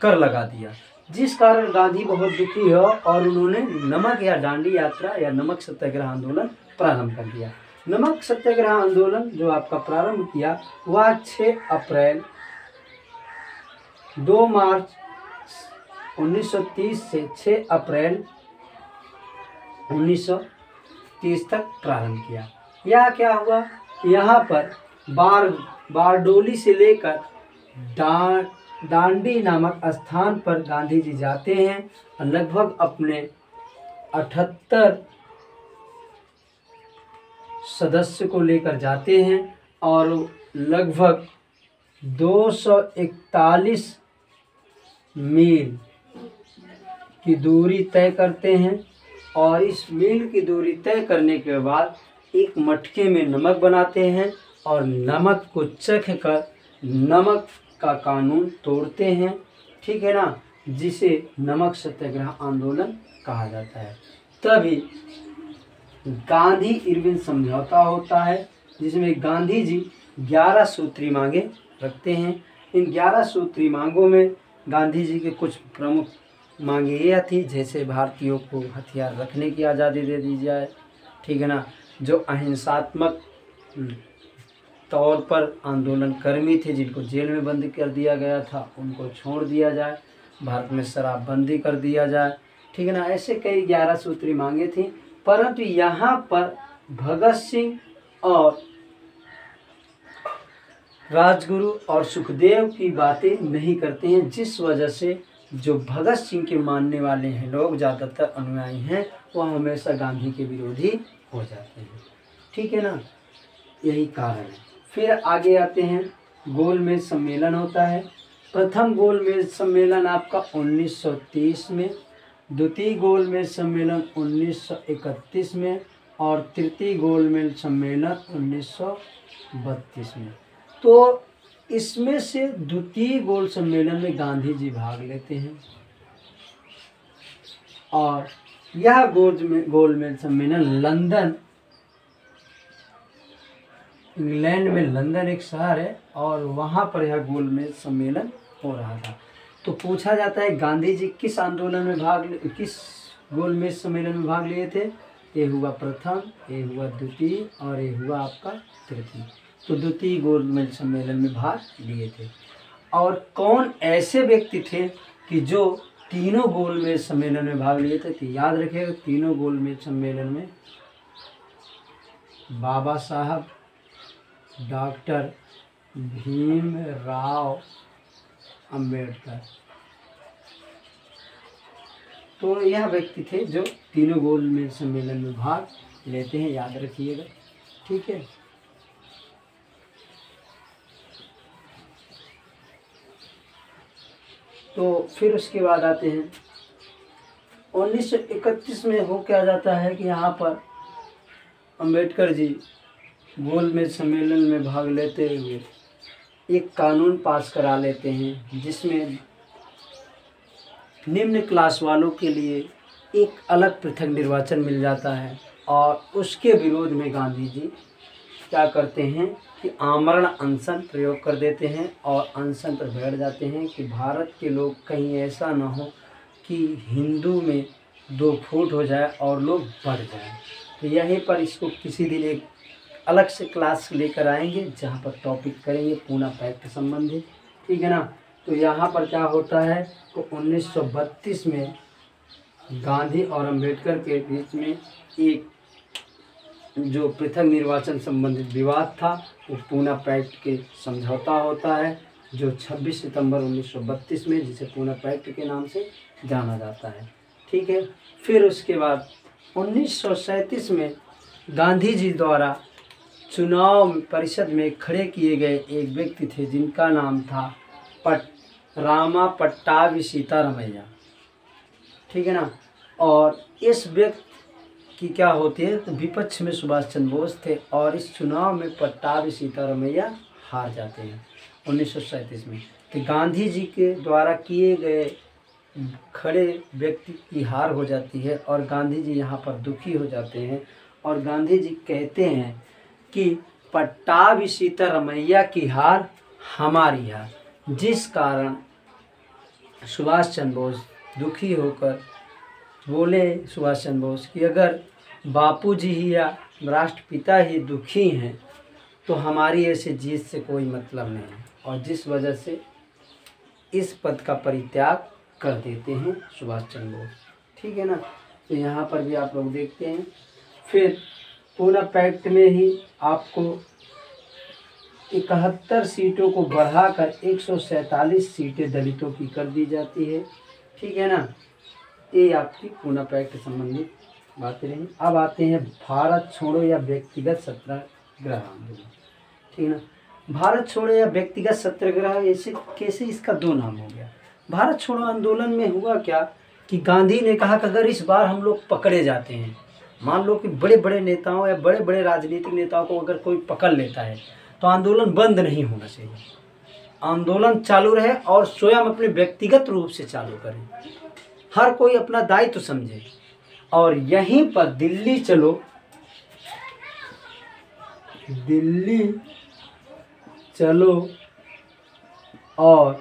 कर लगा दिया, जिस कारण गांधी बहुत दुखी हुआ और उन्होंने नमक या दांडी यात्रा या नमक सत्याग्रह आंदोलन प्रारंभ कर दिया। नमक सत्याग्रह आंदोलन जो आपका प्रारंभ किया वह 6 अप्रैल 2 मार्च 1930 से 6 अप्रैल 1930 तक प्रारंभ किया। यह क्या हुआ कि यहाँ पर बारडोली से लेकर दांडी नामक स्थान पर गांधी जी जाते हैं और लगभग अपने 78 सदस्य को लेकर जाते हैं और लगभग 241 मील की दूरी तय करते हैं। और इस मील की दूरी तय करने के बाद एक मटके में नमक बनाते हैं और नमक को चख कर नमक का कानून तोड़ते हैं। ठीक है ना, जिसे नमक सत्याग्रह आंदोलन कहा जाता है। तभी गांधी इरविन समझौता होता है जिसमें गांधी जी 11 सूत्री मांगे रखते हैं। इन 11 सूत्री मांगों में गांधी जी के कुछ प्रमुख मांगे यह थी, जैसे भारतीयों को हथियार रखने की आज़ादी दे दी जाए। ठीक है ना, जो अहिंसात्मक तौर पर आंदोलनकर्मी थे जिनको जेल में बंद कर दिया गया था उनको छोड़ दिया जाए, भारत में शराबबंदी कर दिया जाए। ठीक है ना, ऐसे कई 11 सूत्री मांगे थी। परंतु यहाँ पर भगत सिंह और राजगुरु और सुखदेव की बातें नहीं करते हैं, जिस वजह से जो भगत सिंह के मानने वाले हैं लोग, ज़्यादातर अनुयायी हैं, वह हमेशा गांधी के विरोधी हो जाते हैं। ठीक है ना, यही कारण है। फिर आगे आते हैं, गोलमेज सम्मेलन होता है। प्रथम गोलमेज सम्मेलन आपका 1930 में, द्वितीय गोलमेज सम्मेलन 1931 में और तृतीय गोलमेज सम्मेलन 1932 में। तो इसमें से द्वितीय गोल सम्मेलन में गांधी जी भाग लेते हैं और यह गोलमेज सम्मेलन लंदन, इंग्लैंड में लंदन एक शहर है और वहाँ पर यह गोलमेज सम्मेलन हो रहा था। तो पूछा जाता है गांधी जी किस आंदोलन में किस गोलमेज सम्मेलन में भाग लिए थे। ये हुआ प्रथम, ये हुआ द्वितीय और ये हुआ आपका तृतीय। तो द्वितीय गोलमेज सम्मेलन में भाग लिए थे। और कौन ऐसे व्यक्ति थे कि जो तीनों गोलमेज सम्मेलन में भाग लिए थे? तो याद रखिएगा, तीनों गोलमेज सम्मेलन में बाबा साहब डॉक्टर भीमराव अंबेडकर। तो यह व्यक्ति थे जो तीनों गोलमेज सम्मेलन में भाग लेते हैं, याद रखिएगा। ठीक है, तो फिर उसके बाद आते हैं 1931 में हो क्या जाता है कि यहाँ पर अंबेडकर जी गोलमेज सम्मेलन में भाग लेते हुए एक कानून पास करा लेते हैं, जिसमें निम्न क्लास वालों के लिए एक अलग पृथक निर्वाचन मिल जाता है। और उसके विरोध में गांधी जी क्या करते हैं कि आमरण अनशन प्रयोग कर देते हैं और अनशन पर बैठ जाते हैं कि भारत के लोग कहीं ऐसा ना हो कि हिंदू में दो फूट हो जाए और लोग बढ़ जाएं। तो यहीं पर इसको किसी दिन एक अलग से क्लास लेकर आएंगे जहाँ पर टॉपिक करेंगे पूना पैक्ट संबंधी। ठीक है ना। तो यहाँ पर क्या होता है तो 1932 में गांधी और अंबेडकर के बीच में एक जो पृथक निर्वाचन संबंधित विवाद था वो पूना पैक्ट के समझौता होता है, जो 26 सितंबर 1932 में, जिसे पूना पैक्ट के नाम से जाना जाता है। ठीक है। फिर उसके बाद 1937 में गांधी जी द्वारा चुनाव परिषद में खड़े किए गए एक व्यक्ति थे जिनका नाम था रामा पट्टाभी सीतारमैया। ठीक है ना। और इस व्यक्ति की क्या होती है तो विपक्ष में सुभाष चंद्र बोस थे और इस चुनाव में पट्टाभी सीतारमैया हार जाते हैं 1937 में। तो गांधी जी के द्वारा किए गए खड़े व्यक्ति की हार हो जाती है और गांधी जी यहाँ पर दुखी हो जाते हैं और गांधी जी कहते हैं कि पट्टाभी सीतारमैया की हार हमारी हार, जिस कारण सुभाष चंद्र बोस दुखी होकर बोले सुभाष चंद्र बोस कि अगर बापूजी ही या राष्ट्रपिता ही दुखी हैं तो हमारी ऐसे जीत से कोई मतलब नहीं है, और जिस वजह से इस पद का परित्याग कर देते हैं सुभाष चंद्र बोस। ठीक है ना। तो यहाँ पर भी आप लोग देखते हैं। फिर पूना पैक्ट में ही आपको 71 सीटों को बढ़ाकर 147 सीटें दलितों की कर दी जाती है। ठीक है ना। ये आपकी पूना पैक्ट संबंधित बातें रही। अब आते हैं भारत छोड़ो या व्यक्तिगत सत्याग्रह आंदोलन। ठीक है ना। भारत छोड़ो या व्यक्तिगत सत्याग्रह ऐसे कैसे इसका दो नाम हो गया। भारत छोड़ो आंदोलन में हुआ क्या कि गांधी ने कहा कि अगर इस बार हम लोग पकड़े जाते हैं, मान लो कि बड़े बड़े नेताओं या बड़े बड़े राजनीतिक नेताओं को अगर कोई पकड़ लेता है तो आंदोलन बंद नहीं होना चाहिए, आंदोलन चालू रहे और स्वयं अपने व्यक्तिगत रूप से चालू करें, हर कोई अपना दायित्व समझे। और यहीं पर दिल्ली चलो, दिल्ली चलो और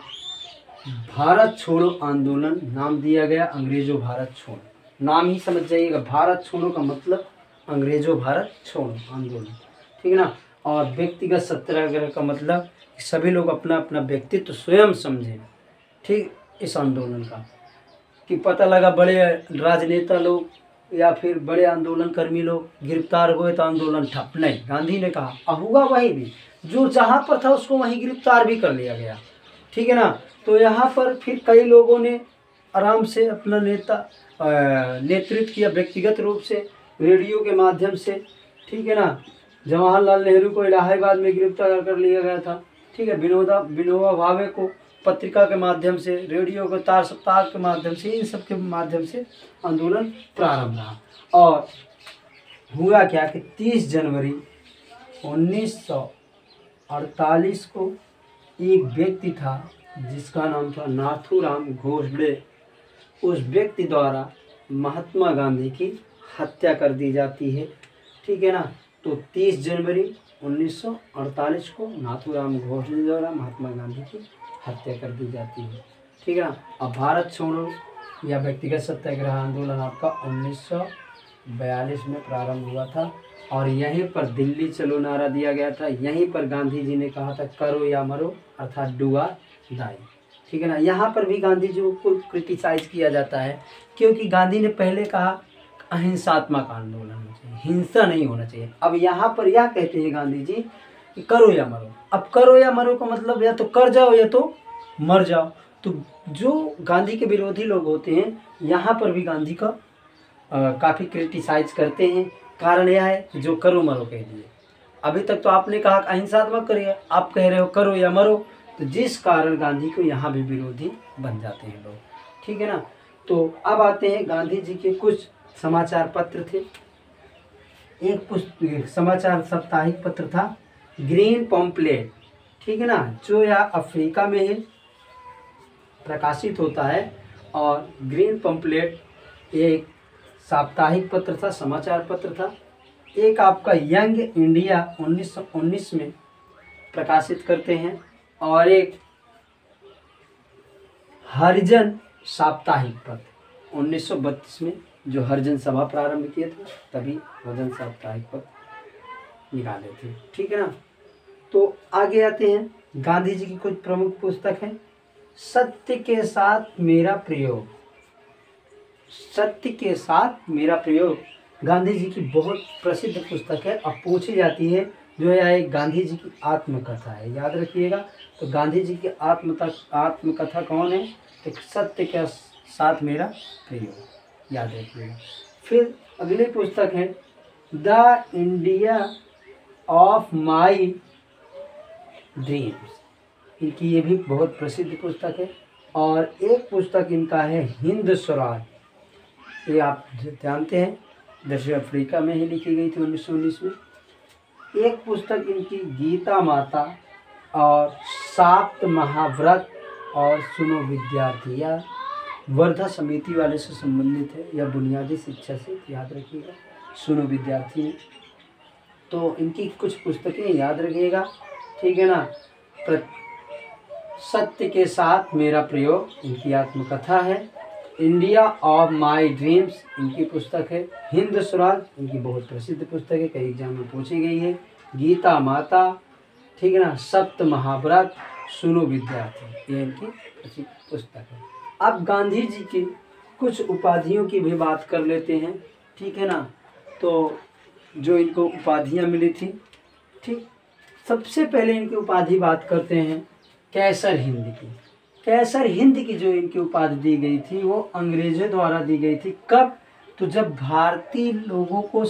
भारत छोड़ो आंदोलन नाम दिया गया। अंग्रेजों भारत छोड़ो, नाम ही समझ जाइएगा, भारत छोड़ो का मतलब अंग्रेजों भारत छोड़ो आंदोलन। ठीक है ना। और व्यक्तिगत सत्याग्रह का मतलब सभी लोग अपना अपना व्यक्तित्व स्वयं समझें। ठीक, इस आंदोलन का कि पता लगा बड़े राजनेता लोग या फिर बड़े आंदोलन कर्मी लोग गिरफ्तार हुए तो आंदोलन ठप नहीं। गांधी ने कहा हुआ वही भी, जो जहाँ पर था उसको वहीं गिरफ्तार भी कर लिया गया, ठीक है ना। तो यहाँ पर फिर कई लोगों ने आराम से अपना नेतृत्व किया व्यक्तिगत रूप से रेडियो के माध्यम से, ठीक है ना। जवाहरलाल नेहरू को इलाहाबाद में गिरफ्तार कर लिया गया था, ठीक है। विनोबा भावे को पत्रिका के माध्यम से, रेडियो के तार सप्ताह के माध्यम से, इन सब के माध्यम से आंदोलन प्रारंभ रहा। और हुआ क्या कि 30 जनवरी 1948 को एक व्यक्ति था जिसका नाम था नाथूराम गोडसे, उस व्यक्ति द्वारा महात्मा गांधी की हत्या कर दी जाती है, ठीक है ना। तो 30 जनवरी 1948 को नाथूराम गोडसे द्वारा महात्मा गांधी की हत्या कर दी जाती है, ठीक है ना। अब भारत छोड़ो या व्यक्तिगत सत्याग्रह आंदोलन आपका 1942 में प्रारंभ हुआ था और यहीं पर दिल्ली चलो नारा दिया गया था। यहीं पर गांधी जी ने कहा था करो या मरो, अर्थात डू और डाई, ठीक है ना। यहाँ पर भी गांधी जी को क्रिटिसाइज किया जाता है क्योंकि गांधी ने पहले कहा अहिंसात्मक आंदोलन होना चाहिए, हिंसा नहीं होना चाहिए। अब यहाँ पर यह कहते हैं गांधी जी कि करो या मरो। अब करो या मरो का मतलब या तो कर जाओ या तो मर जाओ। तो जो गांधी के विरोधी लोग होते हैं यहाँ पर भी गांधी का काफ़ी क्रिटिसाइज करते हैं। कारण यह है कि जो करो मरो कह दिए, अभी तक तो आपने कहा अहिंसात्मक करिए, आप कह रहे हो करो या मरो, तो जिस कारण गांधी को यहाँ भी विरोधी बन जाते हैं लोग, ठीक है ना। तो अब आते हैं गांधी जी के कुछ समाचार पत्र थे। एक समाचार साप्ताहिक पत्र था ग्रीन पॉम्पलेट, ठीक है ना, जो यहाँ अफ्रीका में है प्रकाशित होता है। और ग्रीन पॉम्पलेट एक साप्ताहिक पत्र था, समाचार पत्र था। एक आपका यंग इंडिया 1919 में प्रकाशित करते हैं और एक हरिजन साप्ताहिक पत्र 1932 में जो हरिजन सभा प्रारंभ किए थे तभी हरिजन साप्ताहिक पत्र निकाले थे, ठीक है ना। तो आगे आते हैं, गांधी जी की कुछ प्रमुख पुस्तक है। सत्य के साथ मेरा प्रयोग, सत्य के साथ मेरा प्रयोग गांधी जी की बहुत प्रसिद्ध पुस्तक है। अब पूछी जाती है जो यह एक गांधी जी की आत्मकथा है, याद रखिएगा। तो गांधी जी की आत्मकथा कौन है? एक सत्य के साथ मेरा प्रयोग, याद रखिएगा। फिर अगली पुस्तक है the India of my dreams, इनकी ये भी बहुत प्रसिद्ध पुस्तक है। और एक पुस्तक इनका है हिंद स्वराज, ये आप जानते हैं दक्षिण अफ्रीका में ही लिखी गई थी 1919 में। एक पुस्तक इनकी गीता माता और सात महाव्रत और सुनो विद्यार्थी, या वर्धा समिति वाले से संबंधित है या बुनियादी शिक्षा से, याद रखिएगा सुनो विद्यार्थी। तो इनकी कुछ पुस्तकें याद रखिएगा, ठीक है ना। सत्य के साथ मेरा प्रयोग इनकी आत्मकथा है। इंडिया ऑफ माई ड्रीम्स इनकी पुस्तक है। हिंद स्वराज इनकी बहुत प्रसिद्ध पुस्तक है, कई एग्जाम में पूछी गई है। गीता माता, ठीक है ना। सप्त महाव्रत, सुनो विद्यार्थी, ये इनकी प्रसिद्ध पुस्तक है। अब गांधी जी की कुछ उपाधियों की भी बात कर लेते हैं, ठीक है ना। तो जो इनको उपाधियाँ मिली थी, ठीक, सबसे पहले इनकी उपाधि बात करते हैं कैसर हिंद की। कैसर हिंद की जो इनकी उपाधि दी गई थी वो अंग्रेजों द्वारा दी गई थी। कब? तो जब भारतीय लोगों को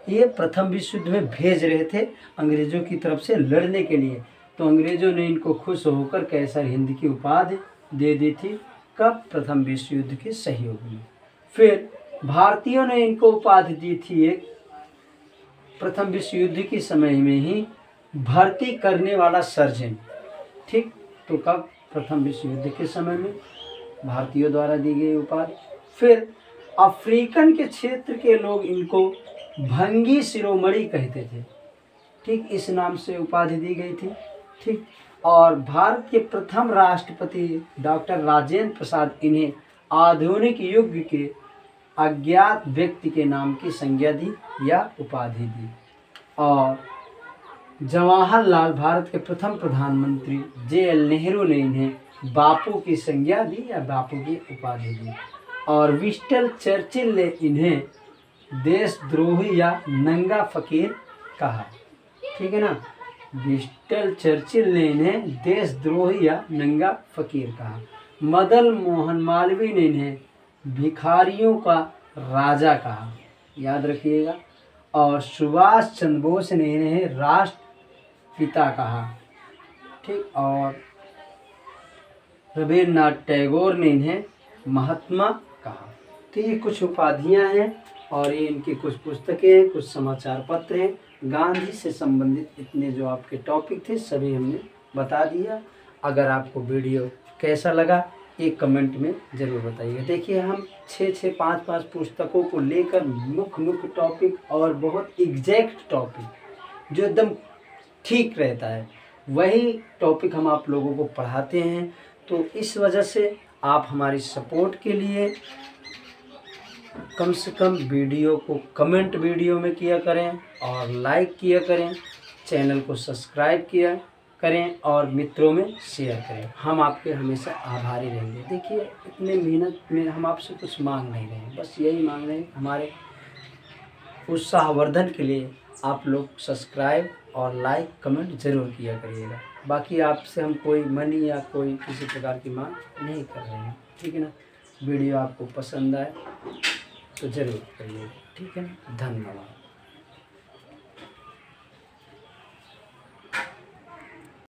ये प्रथम विश्व युद्ध में भेज रहे थे अंग्रेजों की तरफ से लड़ने के लिए, तो अंग्रेजों ने इनको खुश होकर कैसर हिंद की उपाधि दे दी थी। कब? प्रथम विश्व युद्ध के सहयोग में। फिर भारतीयों ने इनको उपाधि दी थी एक प्रथम विश्व युद्ध के समय में ही भर्ती करने वाला सर्जन, ठीक। तो कब? प्रथम विश्व युद्ध के समय में भारतीयों द्वारा दी गई उपाधि। फिर अफ्रीकन के क्षेत्र के लोग इनको भंगी शिरोमणि कहते थे, ठीक, इस नाम से उपाधि दी गई थी, ठीक। और भारत के प्रथम राष्ट्रपति डॉक्टर राजेंद्र प्रसाद इन्हें आधुनिक युग के अज्ञात व्यक्ति के नाम की संज्ञा दी या उपाधि दी। और जवाहरलाल भारत के प्रथम प्रधानमंत्री JL नेहरू ने इन्हें बापू की संज्ञा दी या बापू की उपाधि दी। और विंस्टन चर्चिल ने इन्हें देशद्रोही या नंगा फकीर कहा, ठीक है ना। विंस्टन चर्चिल ने इन्हें देशद्रोही या नंगा फकीर कहा। मदन मोहन मालवीय ने इन्हें भिखारियों का राजा कहा, याद रखिएगा। और सुभाष चंद्र बोस ने इन्हें राष्ट्रपिता कहा, ठीक। और रविन्द्रनाथ टैगोर ने इन्हें महात्मा कहा। तो ये कुछ उपाधियां हैं और ये इनकी कुछ पुस्तकें हैं, कुछ समाचार पत्र हैं। गांधी से संबंधित इतने जो आपके टॉपिक थे सभी हमने बता दिया। अगर आपको वीडियो कैसा लगा एक कमेंट में ज़रूर बताइएगा। देखिए हम 6-6, 5-5 पुस्तकों को लेकर मुख्य टॉपिक और बहुत एग्जैक्ट टॉपिक जो एकदम ठीक रहता है वही टॉपिक हम आप लोगों को पढ़ाते हैं। तो इस वजह से आप हमारी सपोर्ट के लिए कम से कम वीडियो को कमेंट वीडियो में किया करें और लाइक किया करें, चैनल को सब्सक्राइब किया करें और मित्रों में शेयर करें। हम आपके हमेशा आभारी रहेंगे। देखिए इतने मेहनत में हम आपसे कुछ मांग नहीं रहे हैं, बस यही मांग रहे हैं हमारे उत्साहवर्धन के लिए आप लोग सब्सक्राइब और लाइक कमेंट ज़रूर किया करिएगा। बाकी आपसे हम कोई मनी या कोई किसी प्रकार की मांग नहीं कर रहे हैं, ठीक है ना। वीडियो आपको पसंद आए तो ज़रूर करिएगा, ठीक है ना। धन्यवाद।